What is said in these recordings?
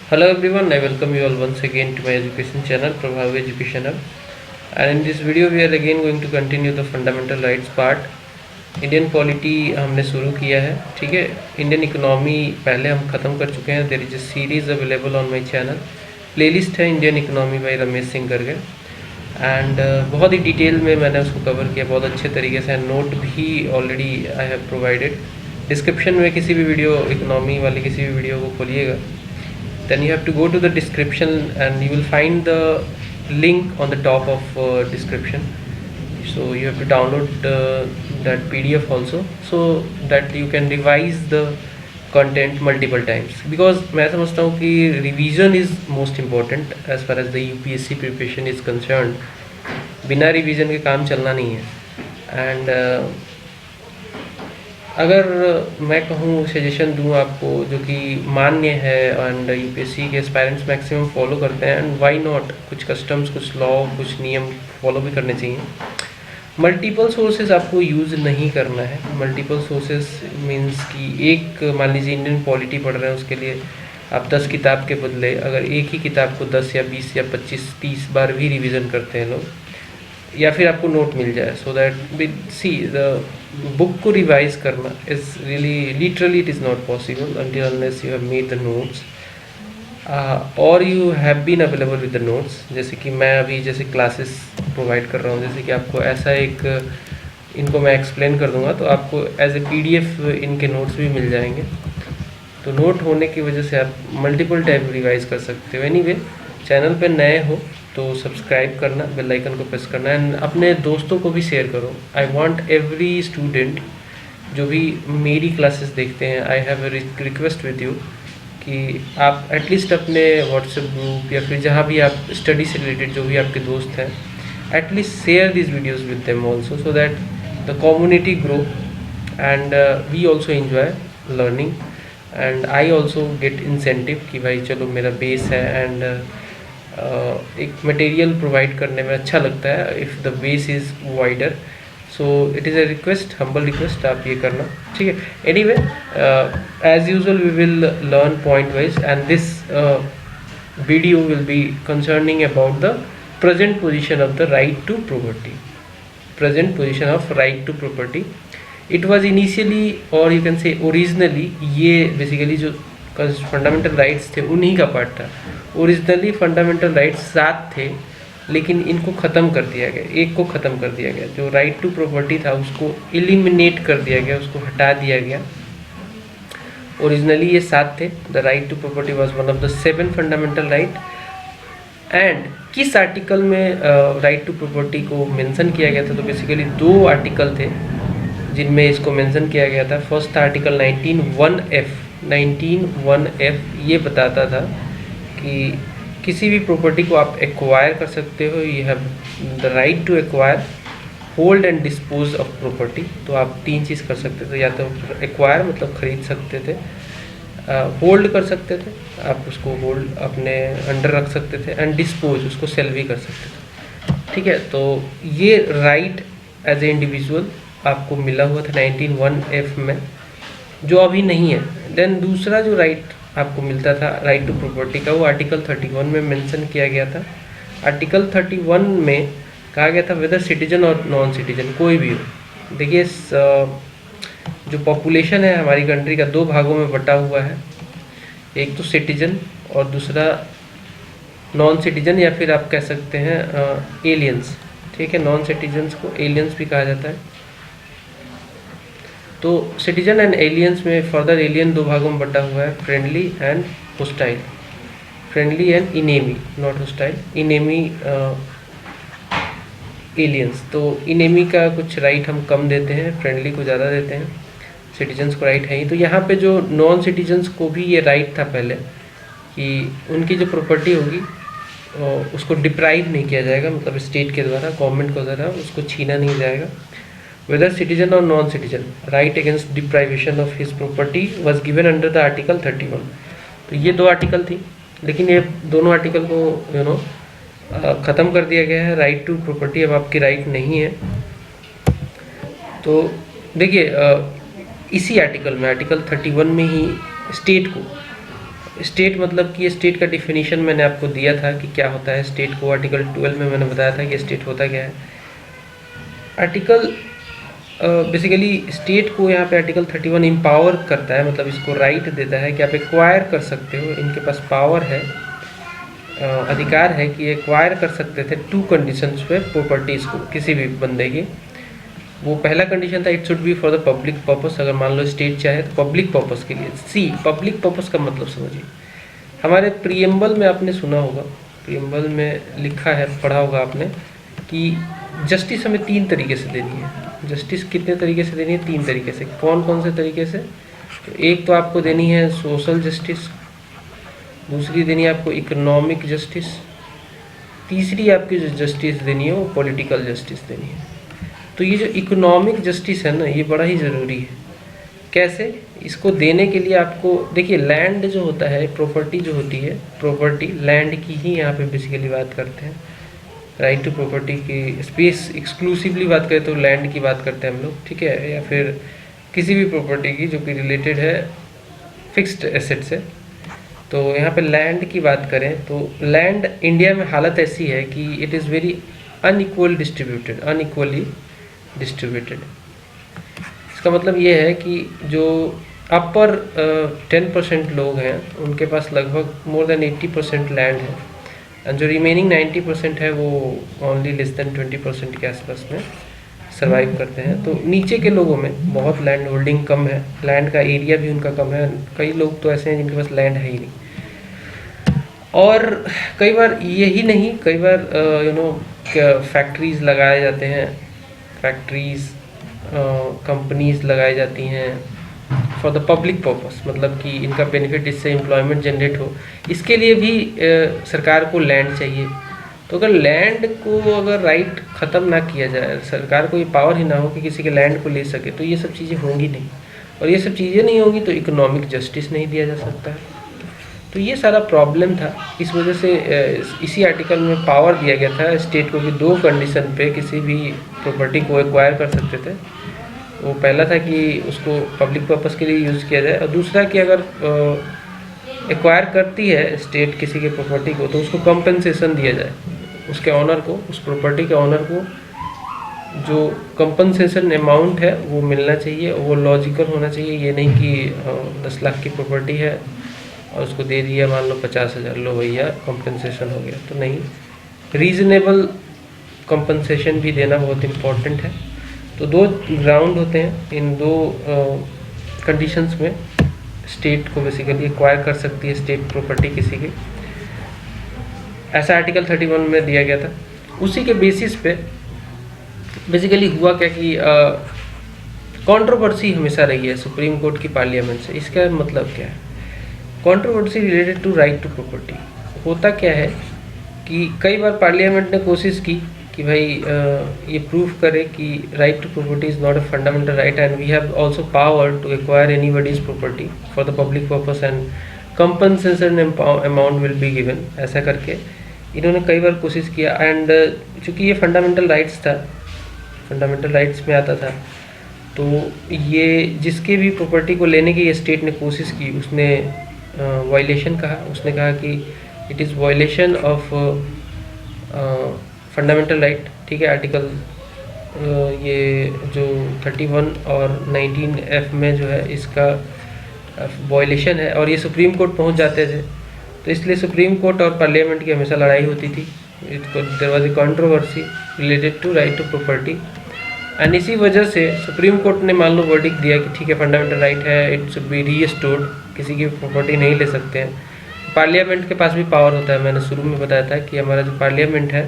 Hello everyone, I welcome you all once again to my education channel Prabhavi Education Hub. And in this video we are again going to continue the fundamental rights part. Indian polity हमने शुरू किया है, ठीक है। Indian economy पहले हम ख़त्म कर चुके हैं। There is a series available on my channel, playlist है Indian economy by Ramesh Singh करके। एंड बहुत ही डिटेल में मैंने उसको कवर किया, बहुत अच्छे तरीके से। नोट भी already I have provided. Description में किसी भी वीडियो इकोनॉमी वाली किसी भी वीडियो को खोलिएगा, then you have to go to the description and you will find the link on the top of description. So you have to download that PDF also, so that you can revise the content multiple times, because मैं समझता हूँ कि revision is most important as far as the UPSC preparation is concerned. बिना revision के काम चलना नहीं है। and अगर मैं कहूँ सजेशन दूँ आपको जो कि मान्य है एंड यूपीएससी के एस्पायरेंट्स मैक्सिमम फॉलो करते हैं, एंड वाई नॉट, कुछ कस्टम्स, कुछ लॉ, कुछ नियम फॉलो भी करने चाहिए। मल्टीपल सोर्सेज आपको यूज़ नहीं करना है। मल्टीपल सोर्सेज मींस कि एक, मान लीजिए इंडियन पॉलिटी पढ़ रहे हैं, उसके लिए आप 10 किताब के बदले अगर एक ही किताब को 10 या 20 या 25 30 बार भी रिवीजन करते हैं लोग, या फिर आपको नोट मिल जाए, so that see the book को रिवाइज करना is really literally it is not possible until unless you have made the notes और you have been available with the notes. जैसे कि मैं अभी जैसे क्लासेस प्रोवाइड कर रहा हूँ, जैसे कि आपको ऐसा एक इनको मैं एक्सप्लेन कर दूंगा तो आपको एज ए PDF इनके नोट्स भी मिल जाएंगे। तो नोट होने की वजह से आप मल्टीपल टाइम रिवाइज कर सकते हो। एनीवे, चैनल पे नए हो तो सब्सक्राइब करना, बेल आइकन को प्रेस करना, एंड अपने दोस्तों को भी शेयर करो। आई वांट एवरी स्टूडेंट जो भी मेरी क्लासेस देखते हैं, I have a request with you कि आप एटलीस्ट अपने व्हाट्सएप ग्रुप या फिर जहाँ भी आप स्टडी से रिलेटेड जो भी आपके दोस्त हैं, at least share this videos with them also, so that the community grow and we also enjoy learning, and I also get incentive कि भाई चलो मेरा बेस है, एंड एक मटेरियल प्रोवाइड करने में अच्छा लगता है if the base is wider. So it is a request, humble request, आप ये करना, ठीक है। Anyway, as usual we will learn point wise, and this video will be concerning about the present position of the right to property. Present position of right to property, it was initially और you can say originally, ये basically जो fundamental rights थे उन्हीं का part था। Originally fundamental rights 7 थे, लेकिन इनको ख़त्म कर दिया गया, एक को ख़त्म कर दिया गया। जो राइट टू प्रॉपर्टी था उसको एलिमिनेट कर दिया गया, उसको हटा दिया गया। ओरिजिनली ये 7 थे। The right to property was one of the 7 fundamental right. And किस आर्टिकल में राइट टू प्रॉपर्टी को मेंशन किया गया था? तो बेसिकली 2 आर्टिकल थे जिनमें इसको मेंशन किया गया था। फर्स्ट था आर्टिकल 19(1)(f). 19(1)(f) ये बताता था कि किसी भी प्रॉपर्टी को आप एक्वायर कर सकते हो, you have the right to acquire, hold and dispose of property. तो आप 3 चीज़ कर सकते थे, या तो एक्वायर मतलब खरीद सकते थे, होल्ड कर सकते थे, आप उसको होल्ड अपने अंडर रख सकते थे, एंड डिस्पोज, उसको सेल भी कर सकते थे, ठीक है। तो ये राइट एज ए इंडिविजुअल आपको मिला हुआ था 19(1)(f) में, जो अभी नहीं है। देन दूसरा जो राइट आपको मिलता था राइट टू प्रॉपर्टी का, वो आर्टिकल 31 में मेंशन किया गया था। आर्टिकल 31 में कहा गया था वेदर सिटीजन और नॉन सिटीजन कोई भी हो। देखिए, जो पॉपुलेशन है हमारी कंट्री का 2 भागों में बटा हुआ है, एक तो सिटीजन और दूसरा नॉन सिटीजन, या फिर आप कह सकते हैं एलियंस, ठीक है। नॉन सिटीजन्स को एलियंस भी कहा जाता है। तो सिटीजन एंड एलियंस में फर्दर एलियन 2 भागों में बटा हुआ है, friendly and hostile. Friendly and enemy, not hostile, enemy aliens. तो इनेमी का कुछ राइट हम कम देते हैं, फ्रेंडली को ज़्यादा देते हैं, सिटीजन्स को राइट है ही। तो यहाँ पे जो नॉन सिटीजन्स को भी ये राइट था पहले कि उनकी जो प्रॉपर्टी होगी उसको डिप्राइव नहीं किया जाएगा, मतलब स्टेट के द्वारा, गवर्नमेंट के द्वारा उसको छीना नहीं जाएगा। Whether citizen or non-citizen, right against deprivation of his property was given under the article 31। तो ये 2 आर्टिकल थी, लेकिन ये दोनों आर्टिकल को ख़त्म कर दिया गया है। राइट टू प्रॉपर्टी अब आपकी राइट नहीं है। तो देखिए, इसी आर्टिकल में, आर्टिकल 31 में ही स्टेट को स्टेट मतलब कि ये स्टेट का डिफिनीशन मैंने आपको दिया था कि क्या होता है स्टेट को। आर्टिकल 12 में मैंने बताया था कि स्टेट होता क्या है। आर्टिकल बेसिकली स्टेट को यहाँ पे आर्टिकल 31 एम्पावर करता है, मतलब इसको राइट देता है कि आप एक्वायर कर सकते हो, इनके पास पावर है, अधिकार है कि एक्वायर कर सकते थे 2 कंडीशंस पे प्रॉपर्टीज़ को किसी भी बंदे की। वो पहला कंडीशन था it should be for the public purpose. अगर मान लो स्टेट चाहे तो पब्लिक पर्पस के लिए। सी पब्लिक पर्पस का मतलब समझिए, हमारे प्रियम्बल में आपने सुना होगा, प्रियम्बल में लिखा है, पढ़ा होगा आपने कि जस्टिस हमें 3 तरीके से देनी है। जस्टिस कितने तरीके से देनी है? 3 तरीके से। कौन कौन से तरीके से? तो एक तो आपको देनी है सोशल जस्टिस, दूसरी देनी है आपको इकोनॉमिक जस्टिस, तीसरी आपकी जो जस्टिस देनी है वो पॉलिटिकल जस्टिस देनी है। तो ये जो इकोनॉमिक जस्टिस है ना, ये बड़ा ही ज़रूरी है। कैसे? इसको देने के लिए आपको देखिए, लैंड जो होता है, प्रॉपर्टी जो होती है, प्रॉपर्टी लैंड की ही यहाँ पे बेसिकली बात करते हैं। राइट टू प्रॉपर्टी की स्पेस एक्सक्लूसिवली बात करें तो लैंड की बात करते हैं हम लोग, ठीक है, या फिर किसी भी प्रॉपर्टी की जो कि रिलेटेड है फिक्स्ड एसेट से। तो यहाँ पे लैंड की बात करें तो लैंड इंडिया में हालत ऐसी है कि it is very unequally distributed. इसका मतलब ये है कि जो अपर 10% लोग हैं उनके पास लगभग मोर देन 80% लैंड है, एंड जो रिमेनिंग 90% है वो ओनली लेस देन 20% के आसपास में सर्वाइव करते हैं। तो नीचे के लोगों में बहुत लैंड होल्डिंग कम है, लैंड का एरिया भी उनका कम है। कई लोग तो ऐसे हैं जिनके पास लैंड है ही नहीं। और कई बार यही नहीं, कई बार फैक्ट्रीज लगाए जाते हैं, फैक्ट्रीज कंपनीज लगाई जाती हैं फॉर द पब्लिक पर्पस, मतलब कि इनका बेनिफिट, इससे एम्प्लॉयमेंट जनरेट हो, इसके लिए भी सरकार को लैंड चाहिए। तो अगर लैंड को अगर राइट ख़त्म ना किया जाए, सरकार को ये पावर ही ना हो कि किसी के लैंड को ले सके, तो ये सब चीज़ें होंगी नहीं। और ये सब चीज़ें नहीं होंगी तो इकोनॉमिक जस्टिस नहीं दिया जा सकता है। तो ये सारा प्रॉब्लम था। इस वजह से इसी आर्टिकल में पावर दिया गया था स्टेट को कि 2 कंडीशन पे किसी भी प्रॉपर्टी को एक्वायर कर सकते थे। वो पहला था कि उसको पब्लिक पर्पस के लिए यूज़ किया जाए, और दूसरा कि अगर एक्वायर करती है स्टेट किसी के प्रॉपर्टी को तो उसको कंपनसेशन दिया जाए, उसके ऑनर को, उस प्रॉपर्टी के ऑनर को जो कंपनसेशन अमाउंट है वो मिलना चाहिए। वो लॉजिकल होना चाहिए, ये नहीं कि 10 लाख की प्रॉपर्टी है और उसको दे दिया मान लो 50,000, लो भैया कंपनसेशन हो गया, तो नहीं। रीज़नेबल कंपनसेशन भी देना बहुत इम्पोर्टेंट है। तो 2 ग्राउंड होते हैं, इन 2 कंडीशंस में स्टेट को बेसिकली एक्वायर कर सकती है स्टेट प्रॉपर्टी किसी की। ऐसा आर्टिकल 31 में दिया गया था। उसी के बेसिस पे बेसिकली हुआ क्या कि कंट्रोवर्सी हमेशा रही है सुप्रीम कोर्ट की पार्लियामेंट से। इसका मतलब क्या है? Controversy related to right to property. होता क्या है कि कई बार पार्लियामेंट ने कोशिश की कि भाई ये प्रूव करे कि right to property is not a fundamental right and we have also power to acquire anybody's property for the public purpose and compensation amount will be given. ऐसा करके इन्होंने कई बार कोशिश किया, एंड चूँकि ये फंडामेंटल राइट्स था, फंडामेंटल राइट्स में आता था, तो ये जिसके भी प्रॉपर्टी को लेने की स्टेट ने कोशिश की उसने वायलेशन कहा। उसने कहा कि it is violation of fundamental right, ठीक है। आर्टिकल ये जो 31 और 19F में जो है इसका वायलेशन है, और ये सुप्रीम कोर्ट पहुंच जाते थे। तो इसलिए सुप्रीम कोर्ट और पार्लियामेंट की हमेशा लड़ाई होती थी। There was a controversy related to right to property, and इसी वजह से सुप्रीम कोर्ट ने मान लो वर्डिक्ट दिया कि ठीक है फंडामेंटल राइट है, इट शुड बी रीस्टोर्ड, किसी की प्रॉपर्टी नहीं ले सकते हैं। पार्लियामेंट के पास भी पावर होता है। मैंने शुरू में बताया था कि हमारा जो पार्लियामेंट है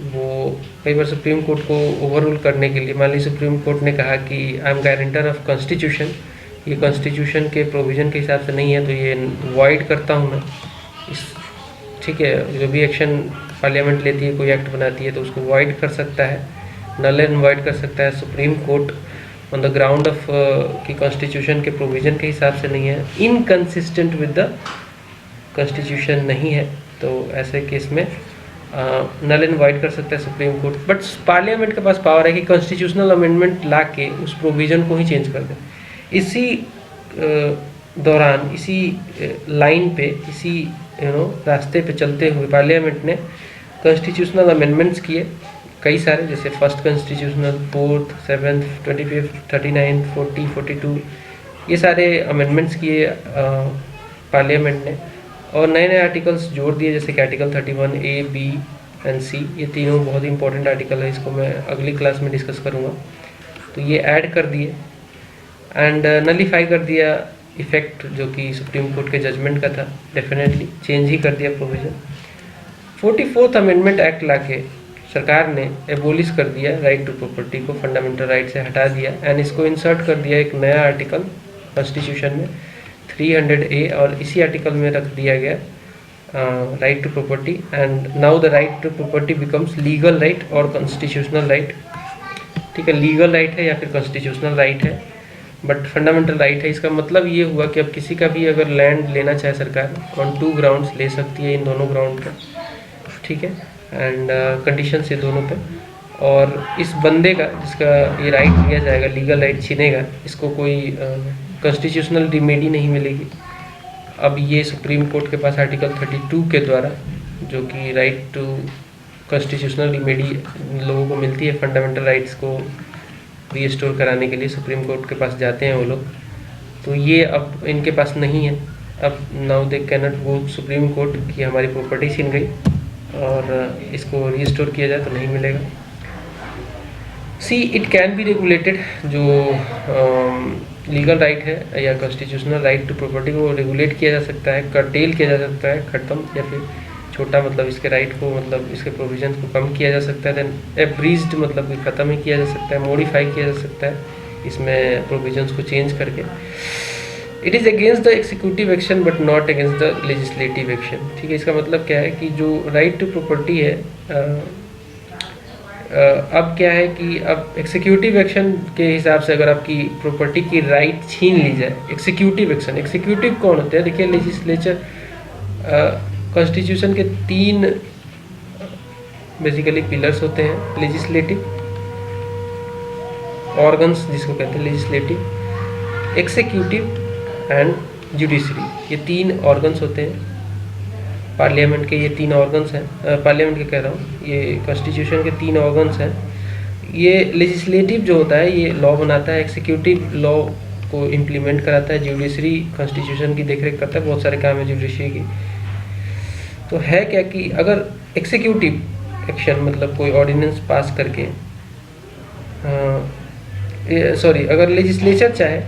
वो कई बार सुप्रीम कोर्ट को ओवररूल करने के लिए, मान लीजिए सुप्रीम कोर्ट ने कहा कि I am guarantor of constitution, ये कॉन्स्टिट्यूशन के प्रोविज़न के हिसाब से नहीं है तो ये वॉइड करता हूँ मैं इस, ठीक है। जो भी एक्शन पार्लियामेंट लेती है, कोई एक्ट बनाती है, तो उसको वॉइड कर सकता है, नल एंड वॉइड कर सकता है supreme court on the ground of कि कॉन्स्टिट्यूशन के प्रोविज़न के हिसाब से नहीं है, इनकंसिस्टेंट विद द कॉन्स्टिट्यूशन नहीं है, तो ऐसे केस में नल एंड वॉइड कर सकता है सुप्रीम कोर्ट। बट पार्लियामेंट के पास पावर है कि कॉन्स्टिट्यूशनल अमेंडमेंट ला के उस प्रोविज़न को ही चेंज कर दे। इसी दौरान इसी लाइन पे, इसी रास्ते पे चलते हुए पार्लियामेंट ने कॉन्स्टिट्यूशनल अमेंडमेंट्स किए कई सारे, जैसे फर्स्ट कॉन्स्टिट्यूशनल, फोर्थ, सेवन्थ, 25, 39, 40, 42, ये सारे अमेंडमेंट्स किए पार्लियामेंट ने, और नए नए आर्टिकल्स जोड़ दिए, जैसे कि article 31 A, B and C। ये तीनों बहुत इंपॉर्टेंट आर्टिकल है, इसको मैं अगली क्लास में डिस्कस करूँगा। तो ये ऐड कर दिए एंड नलीफाई कर दिया इफेक्ट जो कि सुप्रीम कोर्ट के जजमेंट का था, डेफिनेटली चेंज ही कर दिया प्रोविज़न। 44th अमेंडमेंट एक्ट लाके सरकार ने एबोलिश कर दिया राइट टू प्रॉपर्टी को, फंडामेंटल राइट से हटा दिया एंड इसको इंसर्ट कर दिया एक नया आर्टिकल कॉन्स्टिट्यूशन में 300A, और इसी आर्टिकल में रख दिया गया right to property, and now the right to property becomes legal right और कॉन्स्टिट्यूशनल राइट। ठीक है, लीगल राइट है या फिर कॉन्स्टिट्यूशनल राइट है, बट फंडामेंटल राइट है। इसका मतलब ये हुआ कि अब किसी का भी अगर लैंड लेना चाहे सरकार ऑन 2 ग्राउंड्स ले सकती है, इन दोनों ग्राउंड पे, ठीक है, एंड कंडीशन से दोनों पे। और इस बंदे का जिसका ये राइट दिया जाएगा, लीगल राइट छीनेगा, इसको कोई कॉन्स्टिट्यूशनल रिमेडी नहीं मिलेगी। अब ये सुप्रीम कोर्ट के पास आर्टिकल 32 के द्वारा, जो कि राइट टू कॉन्स्टिट्यूशनल रिमेडी लोगों को मिलती है, फंडामेंटल राइट्स को रीस्टोर कराने के लिए सुप्रीम कोर्ट के पास जाते हैं वो लोग, तो ये अब इनके पास नहीं है। अब now they cannot go supreme court कि हमारी प्रॉपर्टी छीन गई और इसको रीस्टोर किया जाए, तो नहीं मिलेगा। See it can be regulated, जो लीगल राइट है या कॉन्स्टिट्यूशनल राइट टू प्रॉपर्टी को रेगुलेट किया जा सकता है, कर्टेल किया जा सकता है, खत्म, या फिर छोटा मतलब इसके राइट को, मतलब इसके प्रोविजन को कम किया जा सकता है, देन एब्रीज्ड मतलब कि ख़त्म ही किया जा सकता है, मॉडिफाई किया जा सकता है इसमें प्रोविजंस को चेंज करके। It is against the executive action but not against the legislative action. ठीक है, इसका मतलब क्या है कि जो राइट टू प्रॉपर्टी है, अब क्या है कि अब एक्सिक्यूटिव एक्शन के हिसाब से अगर आपकी प्रॉपर्टी की राइट छीन ली जाए, एक्सिक्यूटिव एक्शन, एक्सिक्यूटिव कौन होते हैं? देखिए, लेजिस्लेचर, कॉन्स्टिट्यूशन के 3 बेसिकली पिलर्स होते हैं, लेजिस्लेटिव ऑर्गन्स जिसको कहते हैं लेजिस्लेटिव, एक्सिक्यूटिव एंड जुडिशरी, ये 3 ऑर्गन्स होते हैं पार्लियामेंट के। ये 3 ऑर्गन्स हैं, पार्लियामेंट के कह रहा हूँ, ये कॉन्स्टिट्यूशन के 3 ऑर्गन्स हैं। ये लेजिस्लेटिव जो होता है ये लॉ बनाता है, एक्सिक्यूटिव लॉ को इम्प्लीमेंट कराता है, जुडिशरी कॉन्स्टिट्यूशन की देखरेख करता है, बहुत सारे काम है जुडिशरी की। तो है क्या कि अगर एक्सिक्यूटिव एक्शन मतलब कोई ऑर्डिनेंस पास करके, अगर लेजिस्लेचर चाहे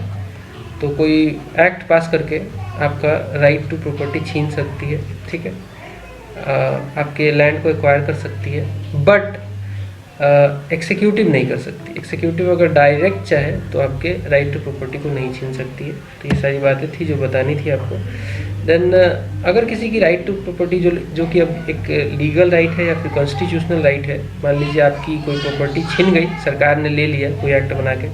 तो कोई एक्ट पास करके आपका राइट टू प्रॉपर्टी छीन सकती है, ठीक है, आपके लैंड को एक्वायर कर सकती है, बट एक्सिक्यूटिव नहीं कर सकती। एक्सिक्यूटिव अगर डायरेक्ट चाहे तो आपके राइट टू प्रॉपर्टी को नहीं छीन सकती है। तो ये सारी बातें थी जो बतानी थी आपको। देन अगर किसी की राइट टू प्रॉपर्टी जो कि अब एक लीगल राइट है या फिर कॉन्स्टिट्यूशनल राइट है, मान लीजिए आपकी कोई प्रॉपर्टी छीन गई, सरकार ने ले लिया कोई एक्ट बना के।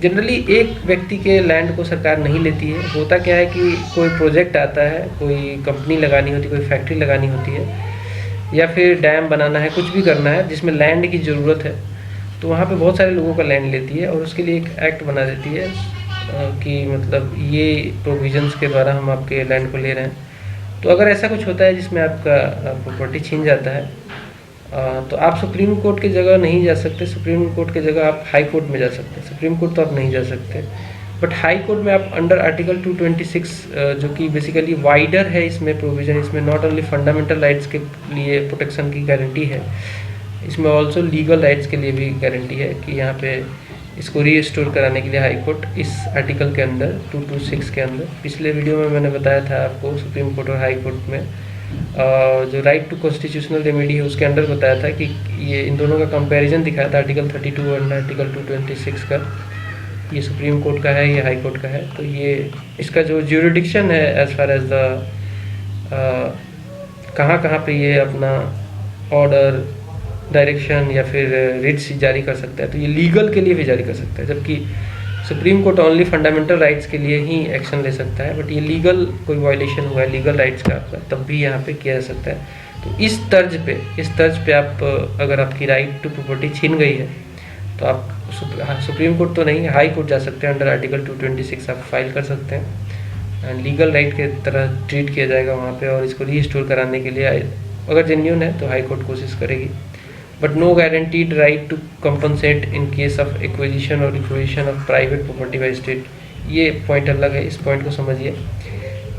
जनरली एक व्यक्ति के लैंड को सरकार नहीं लेती है। होता क्या है कि कोई प्रोजेक्ट आता है, कोई कंपनी लगानी होती है, कोई फैक्ट्री लगानी होती है, या फिर डैम बनाना है, कुछ भी करना है जिसमें लैंड की ज़रूरत है, तो वहाँ पे बहुत सारे लोगों का लैंड लेती है और उसके लिए एक एक्ट बना देती है कि मतलब ये प्रोविजंस के द्वारा हम आपके लैंड को ले रहे हैं। तो अगर ऐसा कुछ होता है जिसमें आपका प्रॉपर्टी छीन जाता है, तो आप सुप्रीम कोर्ट की जगह नहीं जा सकते। सुप्रीम कोर्ट की जगह आप हाई कोर्ट में जा सकते हैं। सुप्रीम कोर्ट तो आप नहीं जा सकते, बट हाई कोर्ट में आप अंडर आर्टिकल 226 जो कि बेसिकली वाइडर है, इसमें प्रोविज़न, इसमें नॉट ओनली फंडामेंटल राइट्स के लिए प्रोटेक्शन की गारंटी है, इसमें ऑल्सो लीगल राइट्स के लिए भी गारंटी है कि यहाँ पे इसको रीस्टोर कराने के लिए हाई कोर्ट इस आर्टिकल के अंदर 226 के अंदर, पिछले वीडियो में मैंने बताया था आपको सुप्रीम कोर्ट और हाई कोर्ट में जो राइट टू कॉन्स्टिट्यूशनल रेमेडी है उसके अंडर बताया था कि ये इन दोनों का कंपैरिजन दिखाया था, आर्टिकल 32 और आर्टिकल 226 का। ये सुप्रीम कोर्ट का है, ये हाई कोर्ट का है। तो ये इसका जो ज्यूरिडिक्शन है एज फार एज द कहाँ पे ये अपना ऑर्डर, डायरेक्शन या फिर रिट्स जारी कर सकता है, तो ये लीगल के लिए भी जारी कर सकता है, जबकि supreme court only fundamental rights के लिए ही एक्शन ले सकता है। बट ये लीगल कोई वायलेशन हुआ है लीगल राइट्स का आपका, तब भी यहाँ पे किया जा सकता है। तो इस तर्ज पे आप अगर आपकी राइट टू प्रॉपर्टी छीन गई है तो आप सुप्रीम कोर्ट तो नहीं, हाई कोर्ट जा सकते हैं। अंडर आर्टिकल 226 आप फाइल कर सकते हैं एंड लीगल राइट के तरह ट्रीट किया जाएगा वहाँ पे, और इसको रीस्टोर कराने के लिए अगर जेन्यून है तो हाई कोर्ट कोशिश करेगी। But no guaranteed right to compensate in case of acquisition और requisition of private property by state. ये पॉइंट अलग है, इस पॉइंट को समझिए।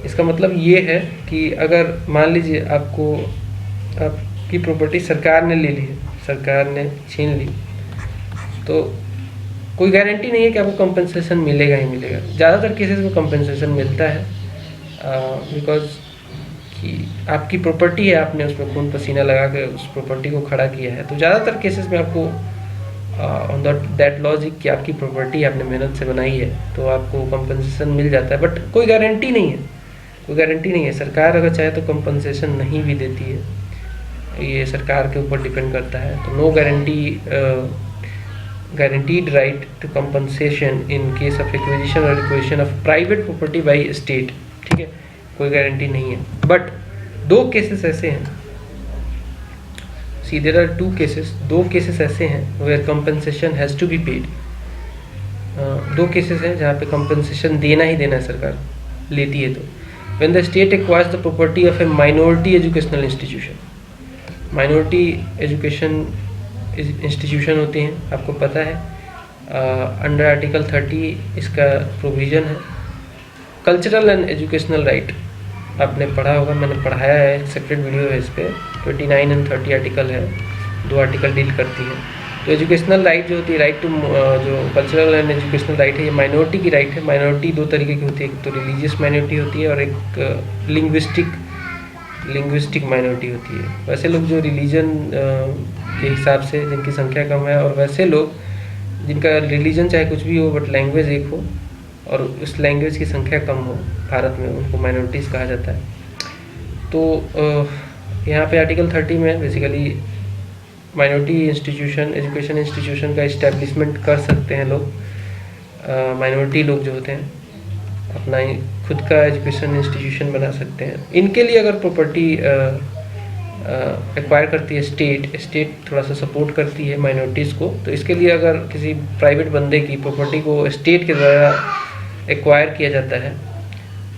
इसका मतलब ये है कि अगर मान लीजिए आपकी प्रॉपर्टी सरकार ने ले ली है, सरकार ने छीन ली, तो कोई गारंटी नहीं है कि आपको कंपनसेशन मिलेगा ही मिलेगा। ज़्यादातर केसेस में कंपनसेशन मिलता है बिकॉज कि आपकी प्रॉपर्टी है, आपने उसमें खून पसीना लगा के उस प्रॉपर्टी को खड़ा किया है। तो ज़्यादातर केसेस में आपको ऑन दैट लॉजिक कि आपकी प्रॉपर्टी आपने मेहनत से बनाई है तो आपको कंपनसेशन मिल जाता है। बट कोई गारंटी नहीं है, कोई गारंटी नहीं है। सरकार अगर चाहे तो कंपनसेशन नहीं भी देती है, ये सरकार के ऊपर डिपेंड करता है। तो no guaranteed right to compensation in case of acquisition और requisition of private property by state. ठीक है, कोई गारंटी नहीं है। बट दो केसेस ऐसे हैं, see there are two cases, दो केसेस ऐसे हैं where compensation has to be paid. दो केसेस हैं जहाँ पे कंपनसेशन देना ही देना है, सरकार लेती है तो। When the state acquires the property of A minority educational institution, minority education institution होती हैं, आपको पता है अंडर आर्टिकल 30 इसका प्रोविज़न है। कल्चरल एंड एजुकेशनल राइट आपने पढ़ा होगा, मैंने पढ़ाया है, एक सेपरेट वीडियो है इस पर। 29 एंड 30 आर्टिकल है, दो आर्टिकल डील करती है। तो एजुकेशनल राइट जो होती है, राइट टू जो कल्चरल एंड एजुकेशनल राइट है, ये माइनॉरिटी की राइट है। माइनॉरिटी दो तरीके की होती है, एक तो रिलीजियस माइनॉरिटी होती है और एक लिंग्विस्टिक माइनॉरिटी होती है। वैसे लोग जो रिलीजन के हिसाब से जिनकी संख्या कम है, और वैसे लोग जिनका रिलीजन चाहे कुछ भी हो बट लैंग्वेज एक हो और उस लैंग्वेज की संख्या कम हो भारत में, उनको माइनॉरिटीज़ कहा जाता है। तो यहाँ पे आर्टिकल 30 में basically minority institution, education institution का इस्टेब्लिशमेंट कर सकते हैं लोग। माइनॉरिटी लोग जो होते हैं अपना खुद का एजुकेशन इंस्टीट्यूशन बना सकते हैं। इनके लिए अगर प्रॉपर्टी एक्वायर करती है स्टेट थोड़ा सा सपोर्ट करती है माइनॉरिटीज़ को, तो इसके लिए अगर किसी प्राइवेट बंदे की प्रॉपर्टी को स्टेट के द्वारा एक्वायर किया जाता है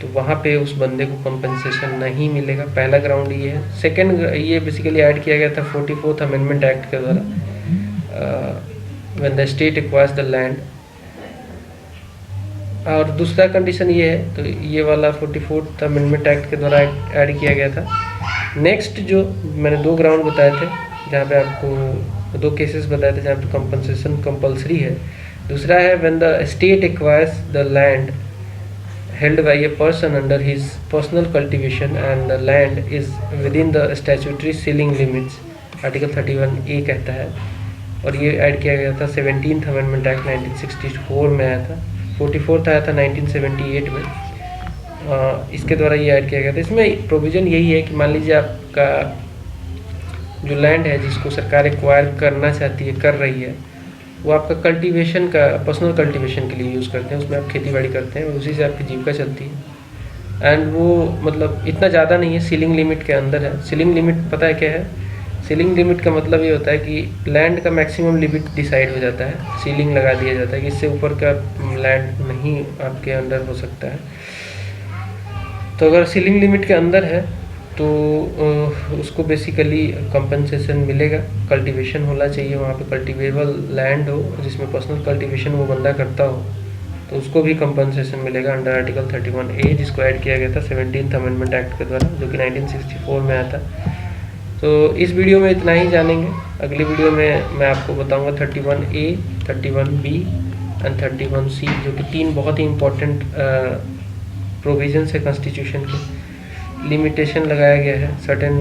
तो वहाँ पे उस बंदे को कंपनसेशन नहीं मिलेगा। पहला ग्राउंड ये है। सेकंड, ये बेसिकली ऐड किया गया था 44th अमेंडमेंट एक्ट के द्वारा, when the state acquires the land. और दूसरा कंडीशन ये है, तो ये वाला 44th अमेंडमेंट एक्ट के द्वारा ऐड किया गया था। नेक्स्ट जो मैंने दो ग्राउंड बताए थे, जहाँ पे आपको दो केसेस बताए थे जहाँ पे कंपनसेशन कंपलसरी है। दूसरा है when the state acquires the land held by a person under his personal cultivation and the land is within the statutory ceiling limits, article 31A कहता है। और ये ऐड किया गया था 17th अमेंडमेंट एक्ट 1964 में आया था, 44th आया था 1978 में। इसके द्वारा ये ऐड किया गया था। इसमें प्रोविज़न यही है कि मान लीजिए आपका जो लैंड है जिसको सरकार एक्वायर करना चाहती है, कर रही है, वो आपका कल्टीवेशन का, पर्सनल कल्टीवेशन के लिए यूज़ करते हैं, उसमें आप खेती बाड़ी करते हैं और उसी से आपकी जीविका चलती है। एंड वो मतलब इतना ज़्यादा नहीं है, सीलिंग लिमिट के अंदर है। सीलिंग लिमिट पता है क्या है? सीलिंग लिमिट का मतलब ये होता है कि लैंड का मैक्सिमम लिमिट डिसाइड हो जाता है, सीलिंग लगा दिया जाता है कि इससे ऊपर का लैंड नहीं आपके अंडर हो सकता है। तो अगर सीलिंग लिमिट के अंदर है तो उसको बेसिकली कंपनसेशन मिलेगा। कल्टीवेशन होना चाहिए, वहाँ पे कल्टीवेबल लैंड हो जिसमें पर्सनल कल्टीवेशन वो बंदा करता हो, तो उसको भी कंपनसेशन मिलेगा अंडर आर्टिकल 31A, जिसको ऐड किया गया था 17th अमेंडमेंट एक्ट के द्वारा, जो कि 1964 में आया था। तो इस वीडियो में इतना ही जानेंगे। अगली वीडियो में मैं आपको बताऊँगा 31A, 31B एंड 31C, जो कि तीन बहुत ही इम्पोर्टेंट प्रोविजंस है कॉन्स्टिट्यूशन के। लिमिटेशन लगाया गया है सर्टेन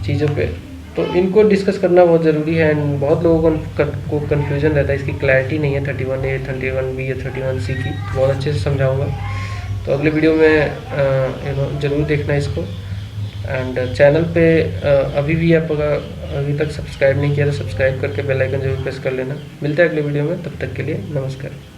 चीज़ों पे, तो इनको डिस्कस करना बहुत ज़रूरी है। एंड बहुत लोगों को कन्फ्यूजन रहता है, इसकी क्लैरिटी नहीं है 31A, 31B या 31C की। बहुत अच्छे से समझाऊंगा, तो अगले वीडियो में ज़रूर देखना इसको। एंड चैनल पे अभी भी आप अगर अभी तक सब्सक्राइब नहीं किया तो सब्सक्राइब करके बेल आइकन जरूर प्रेस कर लेना। मिलते हैं अगले वीडियो में, तब तक के लिए नमस्कार।